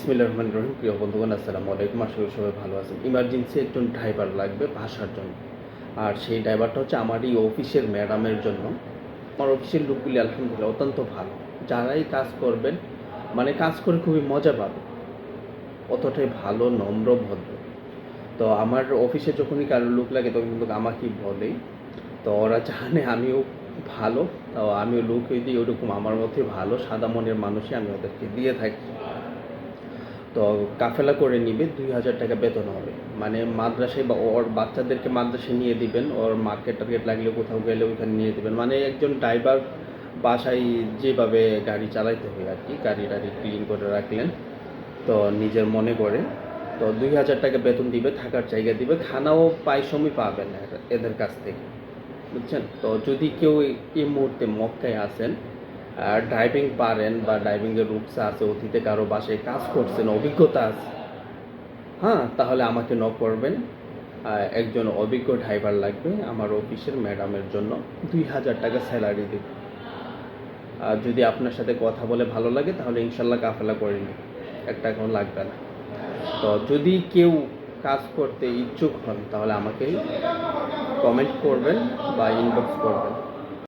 বিসমিল্লাহির রহমানির রহিম। প্রিয় বন্ধুগণ, আসসালামু আলাইকুম। আশা করি সবাই ভালো আছেন। ইমার্জেন্সি একজন ড্রাইভার লাগবে বাসার জন্য, আর সেই ড্রাইভারটা হচ্ছে আমার এই অফিসের ম্যাডামের জন্য। আমার অফিসের লোকগুলি আলহামদুলিল্লাহ অত্যন্ত ভালো। যারাই কাজ করবেন মানে কাজ করে খুবই মজা পাবে, অতটাই ভালো, নম্র, ভদ্র। তো আমার অফিসে যখনই কারো লোক লাগে তখন কিন্তু আমাকেই বলে। তো ওরা জানে আমিও ভালো, তো আমিও লোক হয়ে দিই ওরকম আমার মধ্যে ভালো সাদা মনের মানুষই আমি ওদেরকে দিয়ে থাকি। তো কাফেলা করে নিবে, 2,000 টাকা বেতন হবে। মানে মাদ্রাসায় বা ওর বাচ্চাদেরকে মাদ্রাসায় নিয়ে দিবেন, ওর মার্কেট টার্গেট লাগলে কোথাও গেলে ওইখানে নিয়ে দেবেন। মানে একজন ড্রাইভার বাসায় যেভাবে গাড়ি চালাইতে হয় আর কি, গাড়ি টাড়ি ক্লিন করে রাখলেন তো নিজের মনে করে। তো 2,000 টাকা বেতন দিবে, থাকার জায়গা দিবে, খানাও পাই সময় পাবেন এদের কাছ থেকে, বুঝছেন? তো যদি কেউ এই মুহূর্তে মক্কায় আসেন আর ড্রাইভিং পারেন বা ড্রাইভিংয়ের রুকসা আছে, অতীতে কারো বাসায় কাজ করছেন, অভিজ্ঞতা আছে, হ্যাঁ, তাহলে আমাকে নক করবেন। একজন অভিজ্ঞ ড্রাইভার লাগবে আমার অফিসের ম্যাডামের জন্য। 2,000 টাকা স্যালারি দেবে। আর যদি আপনার সাথে কথা বলে ভালো লাগে তাহলে ইনশাল্লাহ কাফেলা করে নিন, 1 টাকাও লাগবে না। তো যদি কেউ কাজ করতে ইচ্ছুক হন তাহলে আমাকে কমেন্ট করবেন বা ইনবক্স করবেন।